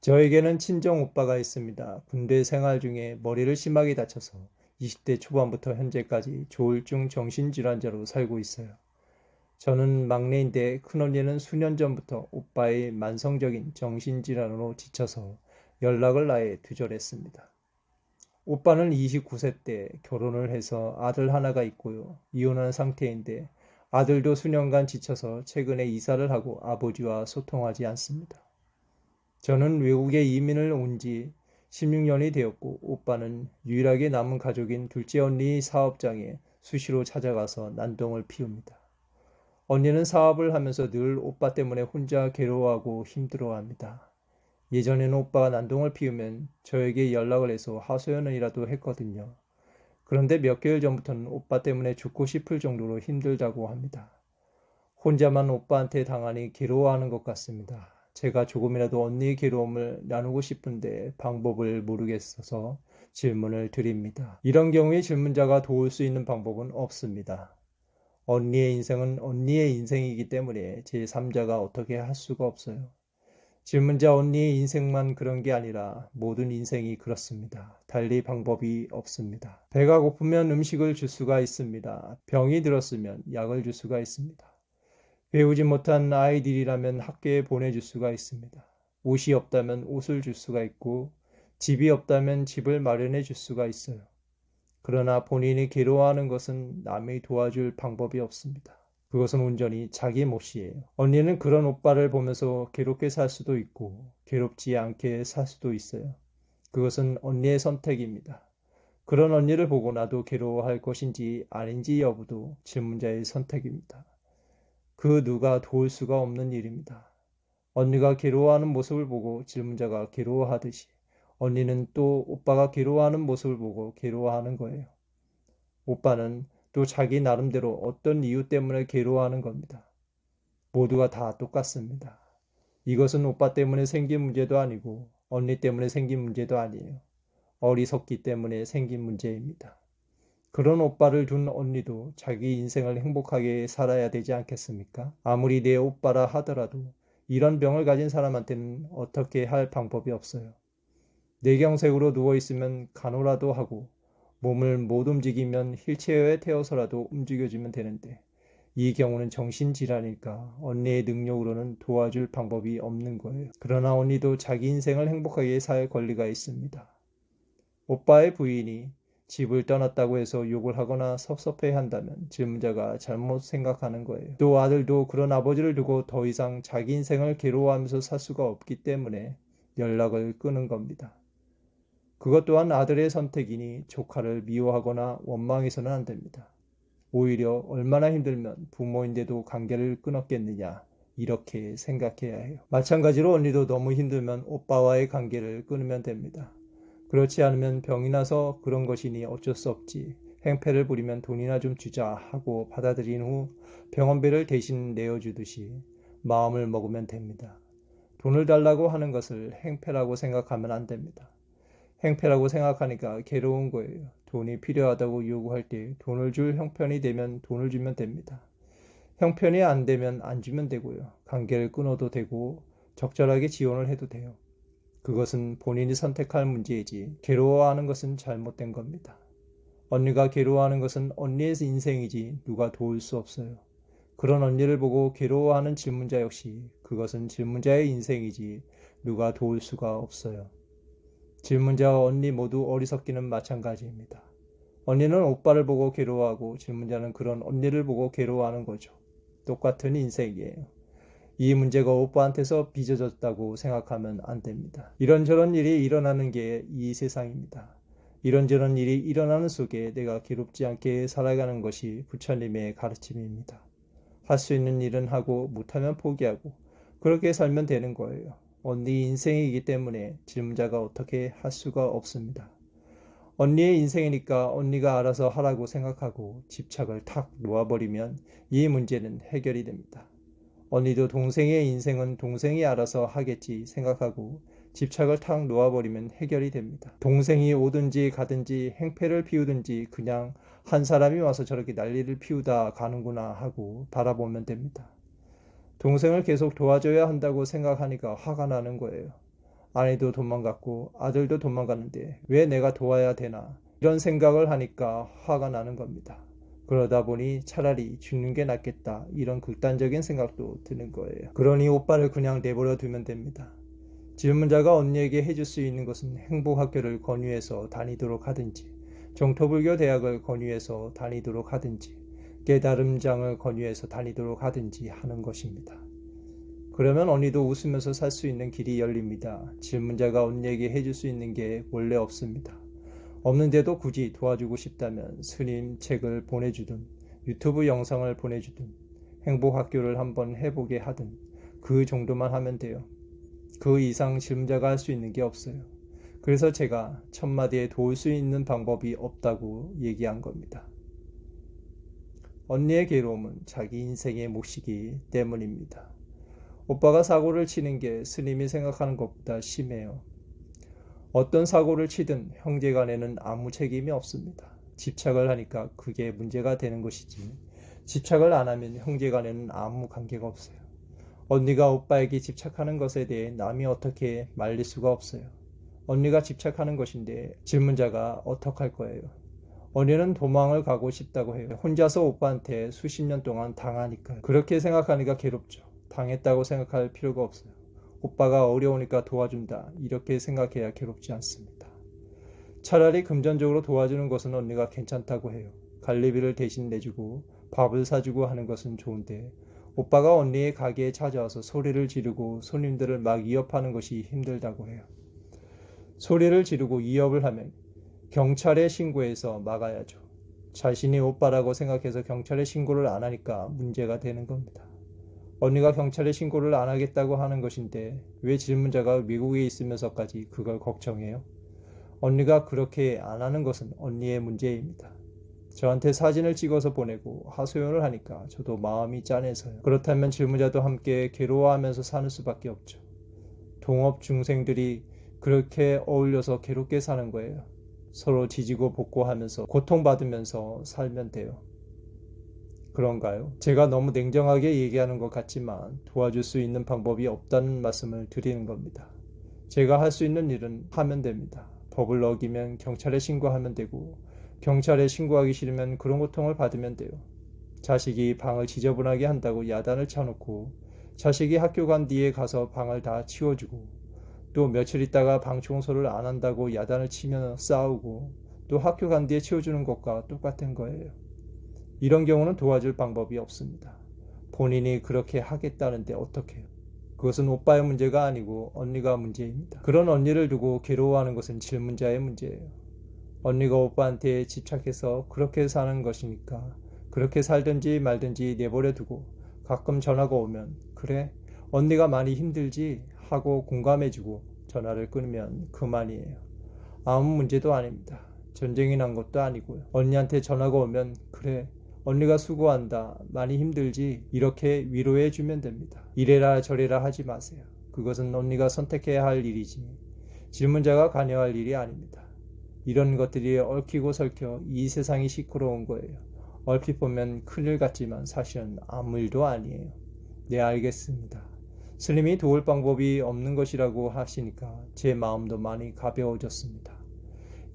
저에게는 친정 오빠가 있습니다. 군대 생활 중에 머리를 심하게 다쳐서 20대 초반부터 현재까지 조울증 정신질환자로 살고 있어요. 저는 막내인데 큰언니는 수년 전부터 오빠의 만성적인 정신질환으로 지쳐서 연락을 아예 두절했습니다. 오빠는 29세 때 결혼을 해서 아들 하나가 있고요. 이혼한 상태인데 아들도 수년간 지쳐서 최근에 이사를 하고 아버지와 소통하지 않습니다. 저는 외국에 이민을 온 지 16년이 되었고 오빠는 유일하게 남은 가족인 둘째 언니 사업장에 수시로 찾아가서 난동을 피웁니다. 언니는 사업을 하면서 늘 오빠 때문에 혼자 괴로워하고 힘들어합니다. 예전에는 오빠가 난동을 피우면 저에게 연락을 해서 하소연이라도 했거든요. 그런데 몇 개월 전부터는 오빠 때문에 죽고 싶을 정도로 힘들다고 합니다. 혼자만 오빠한테 당하니 괴로워하는 것 같습니다. 제가 조금이라도 언니의 괴로움을 나누고 싶은데 방법을 모르겠어서 질문을 드립니다. 이런 경우에 질문자가 도울 수 있는 방법은 없습니다. 언니의 인생은 언니의 인생이기 때문에 제3자가 어떻게 할 수가 없어요. 질문자 언니의 인생만 그런 게 아니라 모든 인생이 그렇습니다. 달리 방법이 없습니다. 배가 고프면 음식을 줄 수가 있습니다. 병이 들었으면 약을 줄 수가 있습니다. 배우지 못한 아이들이라면 학교에 보내줄 수가 있습니다. 옷이 없다면 옷을 줄 수가 있고 집이 없다면 집을 마련해 줄 수가 있어요. 그러나 본인이 괴로워하는 것은 남이 도와줄 방법이 없습니다. 그것은 온전히 자기 몫이에요. 언니는 그런 오빠를 보면서 괴롭게 살 수도 있고 괴롭지 않게 살 수도 있어요. 그것은 언니의 선택입니다. 그런 언니를 보고 나도 괴로워할 것인지 아닌지 여부도 질문자의 선택입니다. 그 누가 도울 수가 없는 일입니다. 언니가 괴로워하는 모습을 보고 질문자가 괴로워하듯이 언니는 또 오빠가 괴로워하는 모습을 보고 괴로워하는 거예요. 오빠는 또 자기 나름대로 어떤 이유 때문에 괴로워하는 겁니다. 모두가 다 똑같습니다. 이것은 오빠 때문에 생긴 문제도 아니고 언니 때문에 생긴 문제도 아니에요. 어리석기 때문에 생긴 문제입니다. 그런 오빠를 둔 언니도 자기 인생을 행복하게 살아야 되지 않겠습니까? 아무리 내 오빠라 하더라도 이런 병을 가진 사람한테는 어떻게 할 방법이 없어요. 뇌경색으로 누워있으면 간호라도 하고 몸을 못 움직이면 휠체어에 태워서라도 움직여주면 되는데 이 경우는 정신질환일까 언니의 능력으로는 도와줄 방법이 없는 거예요. 그러나 언니도 자기 인생을 행복하게 살 권리가 있습니다. 오빠의 부인이 집을 떠났다고 해서 욕을 하거나 섭섭해한다면 질문자가 잘못 생각하는 거예요. 또 아들도 그런 아버지를 두고 더 이상 자기 인생을 괴로워하면서 살 수가 없기 때문에 연락을 끊은 겁니다. 그것 또한 아들의 선택이니 조카를 미워하거나 원망해서는 안 됩니다. 오히려 얼마나 힘들면 부모인데도 관계를 끊었겠느냐 이렇게 생각해야 해요. 마찬가지로 언니도 너무 힘들면 오빠와의 관계를 끊으면 됩니다. 그렇지 않으면 병이 나서 그런 것이니 어쩔 수 없지. 행패를 부리면 돈이나 좀 주자 하고 받아들인 후 병원비를 대신 내어주듯이 마음을 먹으면 됩니다. 돈을 달라고 하는 것을 행패라고 생각하면 안 됩니다. 행패라고 생각하니까 괴로운 거예요. 돈이 필요하다고 요구할 때 돈을 줄 형편이 되면 돈을 주면 됩니다. 형편이 안 되면 안 주면 되고요. 관계를 끊어도 되고 적절하게 지원을 해도 돼요. 그것은 본인이 선택할 문제이지 괴로워하는 것은 잘못된 겁니다. 언니가 괴로워하는 것은 언니의 인생이지 누가 도울 수 없어요. 그런 언니를 보고 괴로워하는 질문자 역시 그것은 질문자의 인생이지 누가 도울 수가 없어요. 질문자와 언니 모두 어리석기는 마찬가지입니다. 언니는 오빠를 보고 괴로워하고 질문자는 그런 언니를 보고 괴로워하는 거죠. 똑같은 인생이에요. 이 문제가 오빠한테서 빚어졌다고 생각하면 안 됩니다. 이런저런 일이 일어나는 게 이 세상입니다. 이런저런 일이 일어나는 속에 내가 괴롭지 않게 살아가는 것이 부처님의 가르침입니다. 할 수 있는 일은 하고 못하면 포기하고 그렇게 살면 되는 거예요. 언니 인생이기 때문에 질문자가 어떻게 할 수가 없습니다. 언니의 인생이니까 언니가 알아서 하라고 생각하고 집착을 탁 놓아버리면 이 문제는 해결이 됩니다. 언니도 동생의 인생은 동생이 알아서 하겠지 생각하고 집착을 탁 놓아버리면 해결이 됩니다. 동생이 오든지 가든지 행패를 피우든지 그냥 한 사람이 와서 저렇게 난리를 피우다 가는구나 하고 바라보면 됩니다. 동생을 계속 도와줘야 한다고 생각하니까 화가 나는 거예요. 아내도 도망갔고 아들도 도망갔는데 왜 내가 도와야 되나? 이런 생각을 하니까 화가 나는 겁니다. 그러다 보니 차라리 죽는 게 낫겠다 이런 극단적인 생각도 드는 거예요. 그러니 오빠를 그냥 내버려 두면 됩니다. 질문자가 언니에게 해줄 수 있는 것은 행복학교를 권유해서 다니도록 하든지 정토불교 대학을 권유해서 다니도록 하든지 깨달음장을 권유해서 다니도록 하든지 하는 것입니다. 그러면 언니도 웃으면서 살 수 있는 길이 열립니다. 질문자가 언니에게 해줄 수 있는 게 원래 없습니다. 없는데도 굳이 도와주고 싶다면 스님 책을 보내주든 유튜브 영상을 보내주든 행복학교를 한번 해보게 하든 그 정도만 하면 돼요. 그 이상 질문자가 할 수 있는 게 없어요. 그래서 제가 첫마디에 도울 수 있는 방법이 없다고 얘기한 겁니다. 언니의 괴로움은 자기 인생의 몫이기 때문입니다. 오빠가 사고를 치는 게 스님이 생각하는 것보다 심해요. 어떤 사고를 치든 형제간에는 아무 책임이 없습니다. 집착을 하니까 그게 문제가 되는 것이지 집착을 안 하면 형제간에는 아무 관계가 없어요. 언니가 오빠에게 집착하는 것에 대해 남이 어떻게 말릴 수가 없어요. 언니가 집착하는 것인데 질문자가 어떡할 거예요. 언니는 도망을 가고 싶다고 해요. 혼자서 오빠한테 수십 년 동안 당하니까요. 그렇게 생각하니까 괴롭죠. 당했다고 생각할 필요가 없어요. 오빠가 어려우니까 도와준다 이렇게 생각해야 괴롭지 않습니다. 차라리 금전적으로 도와주는 것은 언니가 괜찮다고 해요. 갈비를 대신 내주고 밥을 사주고 하는 것은 좋은데 오빠가 언니의 가게에 찾아와서 소리를 지르고 손님들을 막 위협하는 것이 힘들다고 해요. 소리를 지르고 위협을 하면 경찰에 신고해서 막아야죠. 자신이 오빠라고 생각해서 경찰에 신고를 안 하니까 문제가 되는 겁니다. 언니가 경찰에 신고를 안 하겠다고 하는 것인데 왜 질문자가 미국에 있으면서까지 그걸 걱정해요? 언니가 그렇게 안 하는 것은 언니의 문제입니다. 저한테 사진을 찍어서 보내고 하소연을 하니까 저도 마음이 짠해서요. 그렇다면 질문자도 함께 괴로워하면서 사는 수밖에 없죠. 동업 중생들이 그렇게 어울려서 괴롭게 사는 거예요. 서로 지지고 볶고하면서 고통받으면서 살면 돼요. 그런가요? 제가 너무 냉정하게 얘기하는 것 같지만 도와줄 수 있는 방법이 없다는 말씀을 드리는 겁니다. 제가 할 수 있는 일은 하면 됩니다. 법을 어기면 경찰에 신고하면 되고 경찰에 신고하기 싫으면 그런 고통을 받으면 돼요. 자식이 방을 지저분하게 한다고 야단을 쳐놓고 자식이 학교 간 뒤에 가서 방을 다 치워주고 또 며칠 있다가 방 청소를 안 한다고 야단을 치며 싸우고 또 학교 간 뒤에 치워주는 것과 똑같은 거예요. 이런 경우는 도와줄 방법이 없습니다. 본인이 그렇게 하겠다는데 어떡해요? 그것은 오빠의 문제가 아니고 언니가 문제입니다. 그런 언니를 두고 괴로워하는 것은 질문자의 문제예요. 언니가 오빠한테 집착해서 그렇게 사는 것이니까 그렇게 살든지 말든지 내버려 두고 가끔 전화가 오면 그래 언니가 많이 힘들지 하고 공감해주고 전화를 끊으면 그만이에요. 아무 문제도 아닙니다. 전쟁이 난 것도 아니고요. 언니한테 전화가 오면 그래 언니가 수고한다 많이 힘들지 이렇게 위로해 주면 됩니다. 이래라 저래라 하지 마세요. 그것은 언니가 선택해야 할 일이지 질문자가 관여할 일이 아닙니다. 이런 것들이 얽히고 설켜 이 세상이 시끄러운 거예요. 얼핏 보면 큰일 같지만 사실은 아무 일도 아니에요. 네 알겠습니다. 스님이 도울 방법이 없는 것이라고 하시니까 제 마음도 많이 가벼워졌습니다.